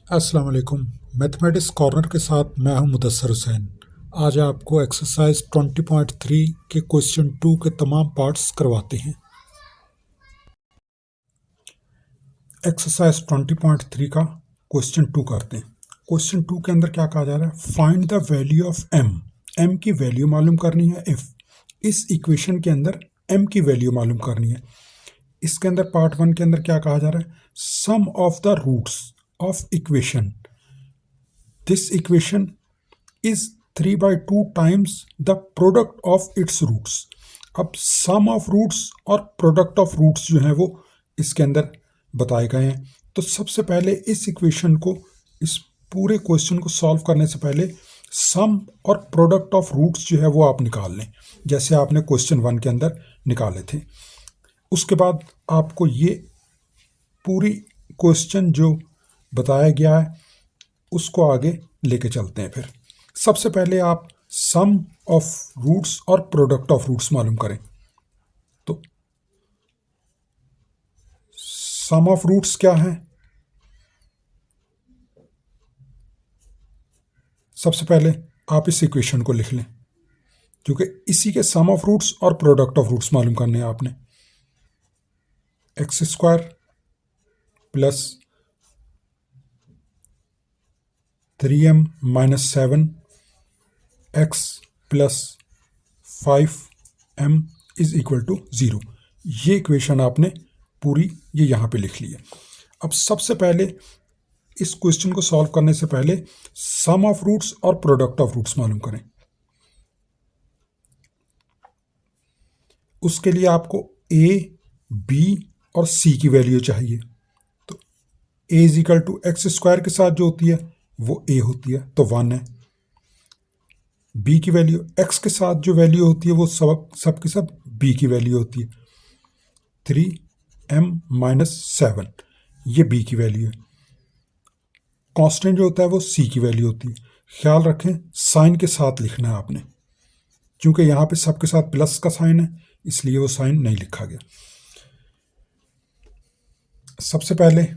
अस्सलाम वालेकुम। Mathematics corner के साथ मैं हूं मुदस्सर हुसैन। आज आपको एक्सरसाइज 20.3 के क्वेश्चन 2 के तमाम पार्ट्स करवाते हैं। एक्सरसाइज 20.3 का क्वेश्चन 2 करते हैं। क्वेश्चन 2 के अंदर क्या कहा जा रहा है? Find the value of M. M की वैल्यू मालूम करनी है। इफ इस इक्वेशन के अंदर एम की वैल्यू मालूम करनी है। इसके अंदर पार्ट 1 के अंदर क्या कहा जा रहा है? Sum of the roots of equation, this equation is 3/2 times the product of its roots। अब sum of roots और product of roots जो है वो इसके अंदर बताए गए हैं। तो सबसे पहले इस इक्वेशन को, इस पूरे क्वेश्चन को सॉल्व करने से पहले सम और प्रोडक्ट ऑफ रूट्स जो है वो आप निकाल लें, जैसे आपने क्वेश्चन 1 के अंदर निकाले थे। उसके बाद आपको ये पूरी क्वेश्चन जो बताया गया है उसको आगे लेके चलते हैं। फिर सबसे पहले आप सम ऑफ रूट्स और प्रोडक्ट ऑफ रूट्स मालूम करें। तो सम ऑफ रूट्स क्या है? सबसे पहले आप इस इक्वेशन को लिख लें, क्योंकि इसी के सम ऑफ रूट्स और प्रोडक्ट ऑफ रूट्स मालूम करने हैं आपने। X square plus 3m minus 7 x plus 5m is equal to 0। ये इक्वेशन आपने पूरी ये यहाँ पे लिख ली है। अब सबसे पहले इस क्वेश्चन को सॉल्व करने से पहले सम ऑफ रूट्स और प्रोडक्ट ऑफ रूट्स मालूम करें। उसके लिए आपको a, b और c की वैल्यू चाहिए। तो a is equal to x square के साथ जो होती है वो a होती है, तो 1 है। b की वैल्यू x के साथ जो वैल्यू होती है वो सब की सब b की वैल्यू होती है। 3m माइनस 7 ये b की वैल्यू है। कांस्टेंट जो होता है वो c की वैल्यू होती है। ख्याल रखें साइन के साथ लिखना है आपने, क्योंकि यहाँ पे सबके साथ प्लस का साइन है इसलिए वो साइन नहीं लिखा गया। सबसे पहले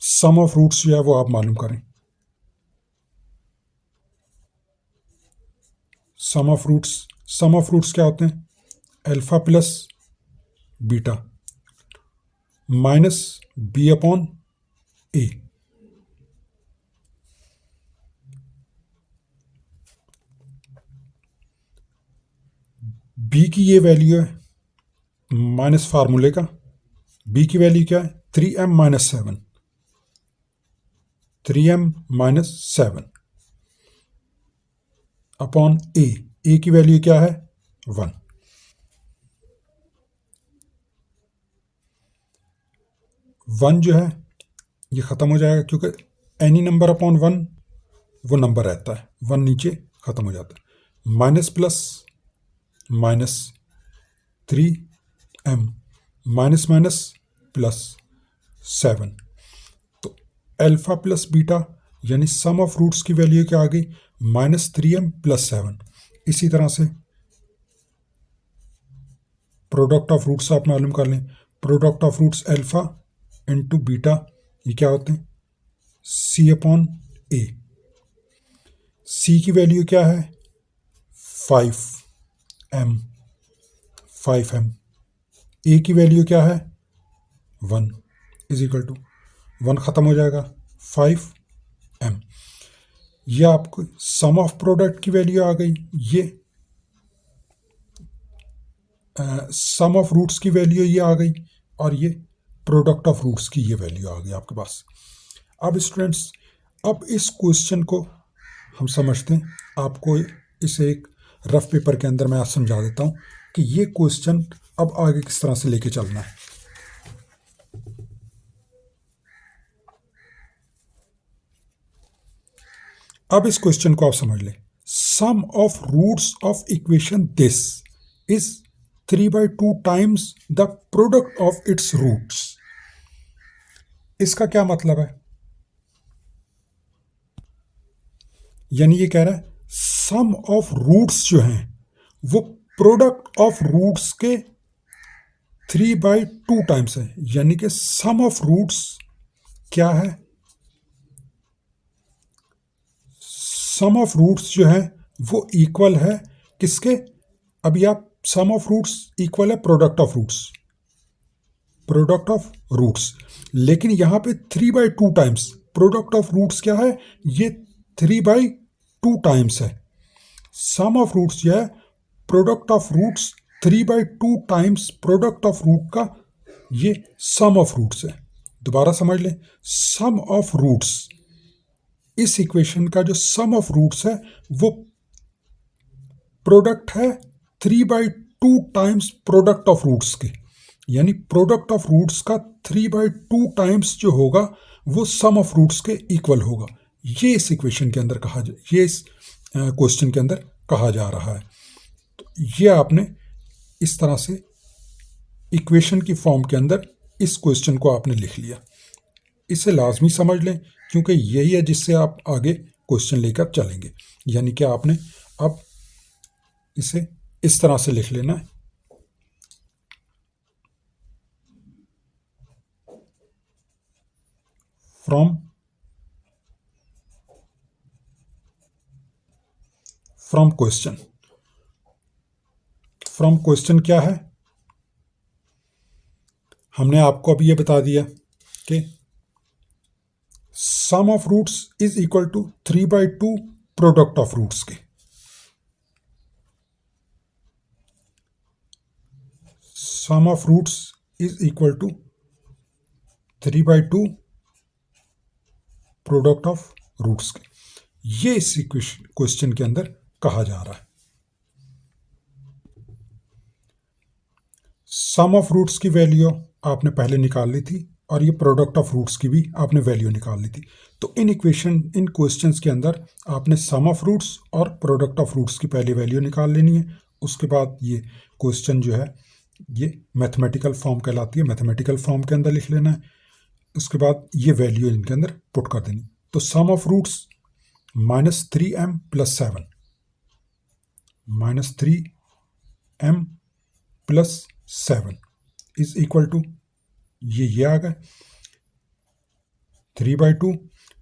सम ऑफ रूट्स जो है वो आप मालूम करें। सम ऑफ रूट्स क्या होते हैं? Alpha plus beta minus b upon a. B की ये वैल्यू है माइनस फार्मूले का। बी की वैल्यू क्या है? 3m minus 7, 3m minus 7 upon ए की वैल्यू क्या है? 1। 1 जो है ये ख़त्म हो जाएगा, क्योंकि एनी नंबर अपॉन 1 वो नंबर रहता है, 1 नीचे ख़त्म हो जाता है। Minus plus minus 3m minus minus plus 7। तो अल्फा प्लस बीटा यानी सम ऑफ रूट्स की वैल्यू क्या आ गई? Minus 3m plus 7। इसी तरह से प्रोडक्ट ऑफ रूट्स आप मालूम कर लें। Product of roots alpha into beta ये क्या होते हैं? c upon a. c की वैल्यू क्या है? 5m, 5m। a की वैल्यू क्या है? 1 इज इक्वल टू 1 ख़त्म हो जाएगा 5m। ये आपको सम ऑफ प्रोडक्ट की वैल्यू आ गई। ये सम ऑफ रूट्स की वैल्यू ये आ गई, और ये प्रोडक्ट ऑफ रूट्स की ये वैल्यू आ गई आपके पास। अब स्टूडेंट्स, अब इस क्वेश्चन को हम समझते हैं। आपको इसे एक रफ पेपर के अंदर मैं आज समझा देता हूँ कि ये क्वेश्चन अब आगे किस तरह से लेके चलना है। अब इस क्वेश्चन को आप समझ लें। Sum of roots of equation this is 3/2 times the product of its roots. इसका क्या मतलब है? यानी ये कह रहा है सम ऑफ रूट्स जो हैं वो प्रोडक्ट ऑफ रूट्स के 3/2 टाइम्स है, यानी कि सम ऑफ रूट्स क्या है, सम ऑफ रूट्स जो है वो इक्वल है किसके, अभी आप सम ऑफ रूट्स इक्वल है product of roots, product of roots, लेकिन यहां पे 3/2 टाइम्स प्रोडक्ट ऑफ रूट्स क्या है, ये 3/2 टाइम्स है। सम ऑफ रूट्स जो है product of roots 3/2 times product of root का ये सम ऑफ रूट्स है। दोबारा समझ लें, सम ऑफ रूट्स, इस इक्वेशन का जो सम ऑफ रूट्स है वो प्रोडक्ट है 3/2 टाइम्स प्रोडक्ट ऑफ रूट्स के, यानी प्रोडक्ट ऑफ रूट्स का 3/2 टाइम्स जो होगा वो सम ऑफ रूट्स के इक्वल होगा। ये इस इक्वेशन के अंदर ये इस क्वेश्चन के अंदर कहा जा रहा है। तो ये आपने इस तरह से इक्वेशन की फॉर्म के अंदर इस क्वेश्चन को आपने लिख लिया। इसे लाजमी समझ लें, क्योंकि यही है जिससे आप आगे क्वेश्चन लेकर चलेंगे। यानी कि आपने अब इसे इस तरह से लिख लेना है, फ्रॉम क्वेश्चन। फ्रॉम क्वेश्चन क्या है, हमने आपको अभी ये बता दिया कि sum of roots is equal to 3/2 product of roots के। Sum of roots is equal to 3/2 product of roots के। ये इस क्वेश्चन के अंदर कहा जा रहा है। सम ऑफ रूट्स की वैल्यू आपने पहले निकाल ली थी और ये प्रोडक्ट ऑफ रूट्स की भी आपने वैल्यू निकाल ली थी। तो इन क्वेश्चंस के अंदर आपने सम ऑफ रूट्स और प्रोडक्ट ऑफ रूट्स की पहले वैल्यू निकाल लेनी है। उसके बाद ये क्वेश्चन जो है ये मैथमेटिकल फॉर्म कहलाती है, मैथमेटिकल फॉर्म के अंदर लिख लेना है। उसके बाद ये वैल्यू इनके अंदर पुट कर देनी। तो sum of roots -3m + 7, -3m + 7 is equal to ये आ गए 3/2।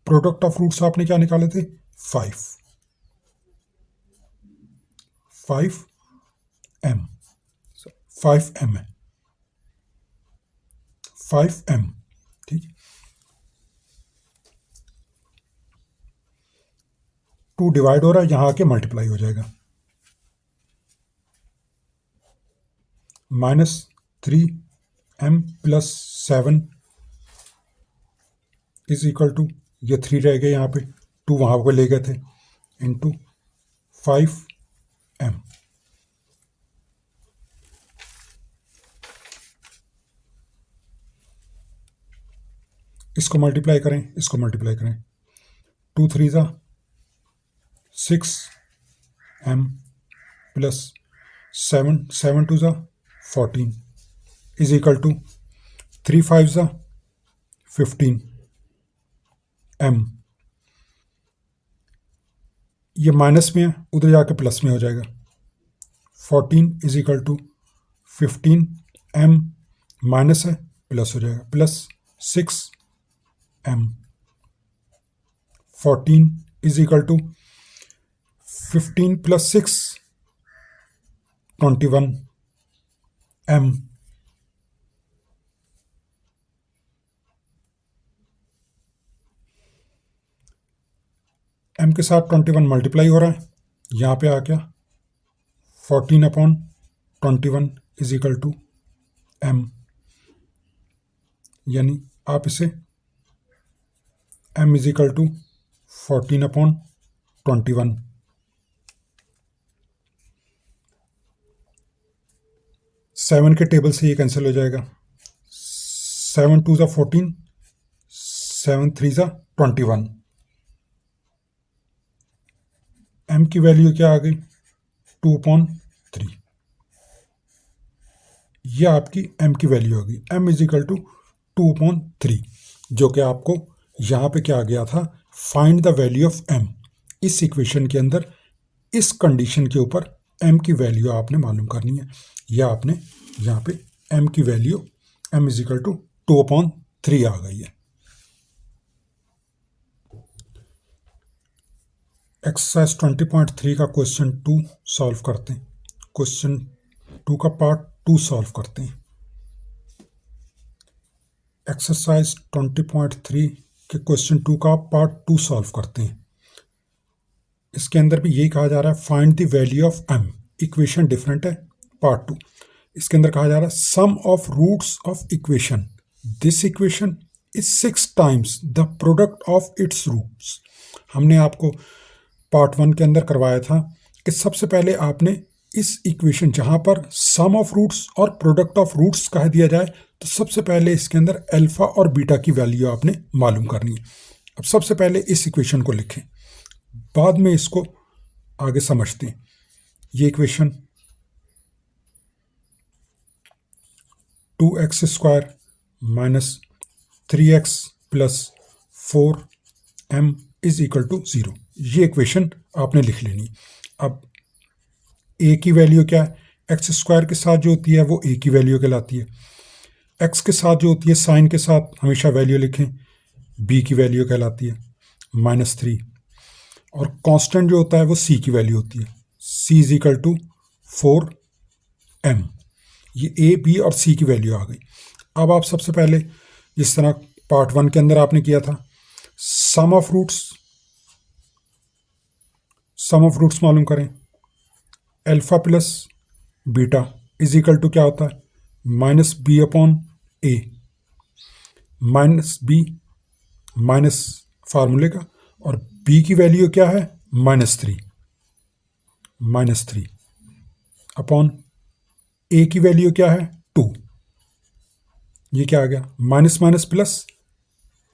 प्रोडक्ट ऑफ रूट्स आपने क्या निकाले थे, 5m, 5m है, 5m, ठीक। 2 डिवाइड हो रहा है, यहां आके मल्टीप्लाई हो जाएगा, -3m + 7 इज इक्वल टू, ये 3 रह गए यहाँ पे, 2 वहाँ पर ले गए थे, इंटू 5m। इसको मल्टीप्लाई करें, इसको मल्टीप्लाई करें, 2 3 ज़ा 6m + 7, 7 2 ज़ा 14 इज इक्वल टू 3 5 ज़ा 15m। ये माइनस में है, उधर जाके प्लस में हो जाएगा, 14 is equal to 15m, minus है प्लस हो जाएगा, +6m। 14 is equal to 15 + 6 21m। m के साथ 21 मल्टीप्लाई हो रहा है, यहाँ पे आ गया 14/21 इज इक्वल टू m, यानी आप इसे m इज इक्वल टू 14/21, 7 के टेबल से ये कैंसिल हो जाएगा, 7 2 ज़ा 14, 7 3 ज़ा 21। m की वैल्यू क्या आ गई, 2/3। ये आपकी m की वैल्यू होगी, m इज इक्वल टू 2/3, जो कि आपको यहाँ पे क्या आ गया था, find the value of m। इस इक्वेशन के अंदर इस कंडीशन के ऊपर m की वैल्यू आपने मालूम करनी है, यह आपने यहाँ पे एम की value M is equal to 2/3 आ गई है। एक्सरसाइज 20.3 का क्वेश्चन 2 सॉल्व करते हैं। क्वेश्चन 2 का पार्ट 2 सॉल्व करते हैं। एक्सरसाइज 20.3 के क्वेश्चन 2 का पार्ट 2 सॉल्व करते हैं। इसके अंदर भी यही कहा जा रहा है, find the value of m. Equation different है, पार्ट 2। इसके अंदर कहा जा रहा है sum of roots of equation, this equation is 6 times the product of its roots. हमने आपको पार्ट 1 के अंदर करवाया था कि सबसे पहले आपने इस इक्वेशन जहां पर सम ऑफ रूट्स और प्रोडक्ट ऑफ रूट्स कह दिया जाए, तो सबसे पहले इसके अंदर अल्फा और बीटा की वैल्यू आपने मालूम करनी है। अब सबसे पहले इस इक्वेशन को लिखें, बाद में इसको आगे समझते हैं। ये equation 2x² minus 3x plus 4m is equal to 0, ये इक्वेशन आपने लिख लेनी। अब a की वैल्यू क्या है, x² के साथ जो होती है वो a की वैल्यू कहलाती है। x के साथ जो होती है साइन के साथ हमेशा वैल्यू लिखें, b की वैल्यू कहलाती है -3। और कांस्टेंट जो होता है वो c की वैल्यू होती है, c is equal to 4m। ये a, b और c की वैल्यू आ गई। अब आप सबसे पहले जिस तरह पार्ट 1 के अंदर आपने किया था, सम ऑफ रूट्स मालूम करें। Alpha plus beta is equal to क्या होता है, -b/a, -b माइनस फार्मूले का, और b की वैल्यू क्या है -3 अपॉन a की वैल्यू क्या है 2। ये क्या आ गया, माइनस माइनस प्लस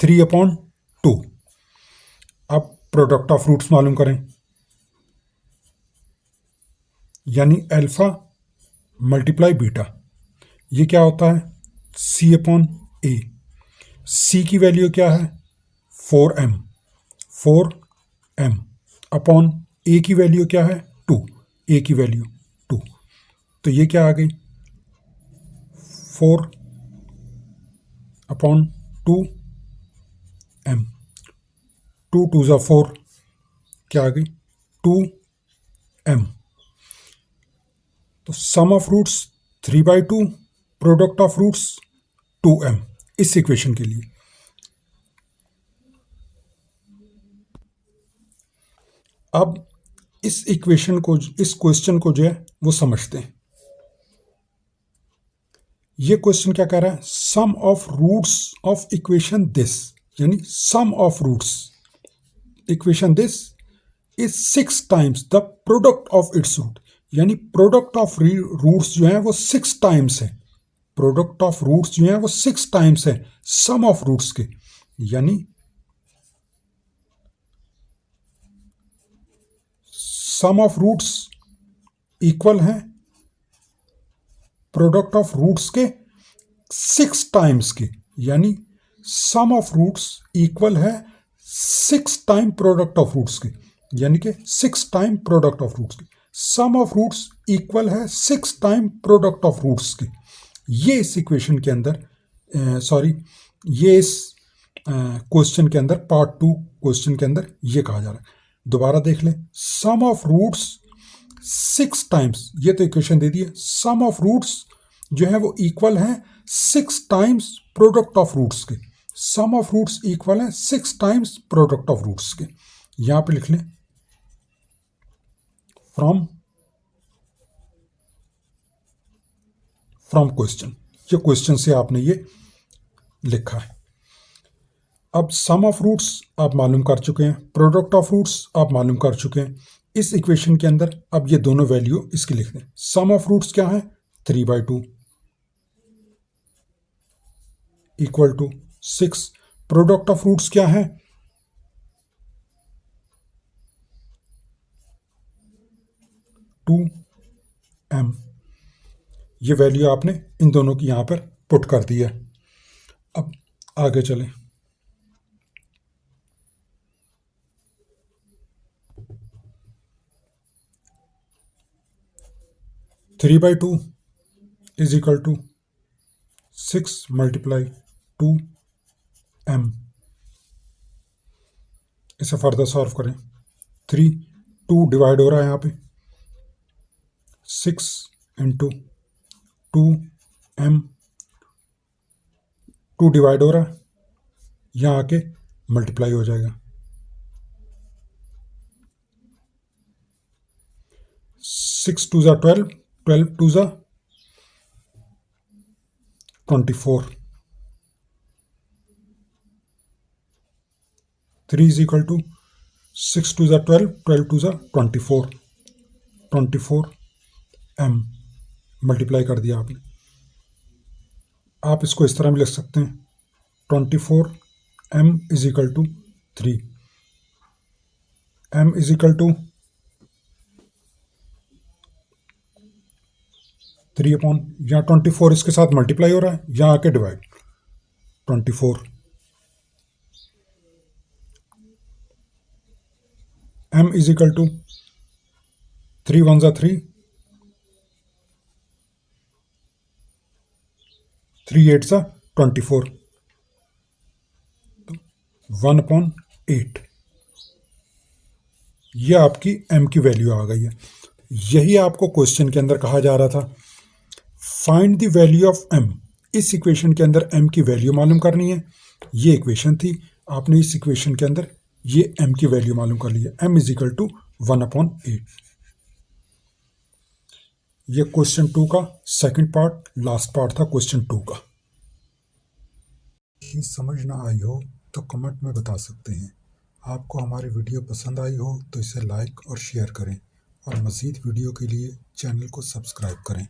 3/2। अब प्रोडक्ट ऑफ रूट्स मालूम करें, यानी अल्फा मल्टीप्लाई बीटा, ये क्या होता है c/a। c की वैल्यू क्या है 4m अपॉन a की वैल्यू क्या है 2, a की वैल्यू 2। तो ये क्या आ गई 4/2m, 2 2 ज़ा 4, क्या आ गई 2m। तो sum of roots 3/2, product of roots 2m इस इक्वेशन के लिए। अब इस इक्वेशन को, इस क्वेश्चन को जो है वो समझते हैं। ये क्वेश्चन क्या कह रहा है, sum of roots of equation this, यानी sum of roots equation this is 6 times the product of its root, यानी प्रोडक्ट ऑफ रूट्स जो है वो 6 टाइम्स है। प्रोडक्ट ऑफ रूट्स जो है वो 6 टाइम्स है सम ऑफ रूट्स के, यानी सम ऑफ रूट्स इक्वल है प्रोडक्ट ऑफ रूट्स के 6 टाइम्स के, यानी सम ऑफ रूट्स इक्वल है 6 टाइम प्रोडक्ट ऑफ रूट्स के, यानी कि 6 टाइम प्रोडक्ट ऑफ रूट्स के। सम ऑफ रूट्स इक्वल है 6 टाइम प्रोडक्ट ऑफ रूट्स के। ये इस इक्वेशन के अंदर ये इस क्वेश्चन के अंदर, पार्ट 2 क्वेश्चन के अंदर ये कहा जा रहा है। दोबारा देख लें, सम ऑफ रूट्स 6 टाइम्स, ये तो इक्वेशन दे दी है। सम ऑफ रूट्स जो है वो इक्वल है 6 टाइम्स प्रोडक्ट ऑफ रूट्स के। सम ऑफ रूट्स इक्वल है 6 टाइम्स प्रोडक्ट ऑफ रूट्स के। यहां पे लिख लें फ्रॉम क्वेश्चन, ये क्वेश्चन से आपने ये लिखा है। अब सम ऑफ रूट्स आप मालूम कर चुके हैं, प्रोडक्ट ऑफ रूट्स आप मालूम कर चुके हैं। इस इक्वेशन के अंदर अब ये दोनों वैल्यू इसकी लिख दें। सम ऑफ रूट्स क्या है 3/2 equal to 6। Product of roots क्या है 2m। ये वैल्यू आपने इन दोनों की यहां पर पुट कर दी है। अब आगे चलें। 3/2 is equal to 6 multiply 2m, इसे फर्दर सॉल्व करें। 3, 2 डिवाइड हो रहा है यहाँ पे, 6 इंटू 2m, 2 डिवाइड हो रहा है, यहाँ आके मल्टीप्लाई हो जाएगा। 6 2 ज़ा 12, 12 2 ज़ा 24, 3 इज इक्वल टू 6 2 ज़ा 12, 12 2 ज़ा 24, 24m मल्टीप्लाई कर दिया आपने। आप इसको इस तरह भी लिख सकते हैं, 24m is equal to 3, m is equal to 3 upon, यहाँ 24 इसके साथ मल्टीप्लाई हो रहा है, यहाँ आके divide, 24 m is equal to 3 1 ज़ा 3, 3 8 ज़ा 24, 1/8, यह आपकी m की वैल्यू आ गई है। यही आपको क्वेश्चन के अंदर कहा जा रहा था, find the value of m। इस इक्वेशन के अंदर m की वैल्यू मालूम करनी है। ये इक्वेशन थी, आपने इस इक्वेशन के अंदर ये m की वैल्यू मालूम कर ली है, m इज इक्वल टू 1/8। ये क्वेश्चन 2 का सेकंड पार्ट, लास्ट पार्ट था क्वेश्चन 2 का। समझ ना आई हो तो कमेंट में बता सकते हैं। आपको हमारी वीडियो पसंद आई हो तो इसे लाइक और शेयर करें, और मज़ीद वीडियो के लिए चैनल को सब्सक्राइब करें।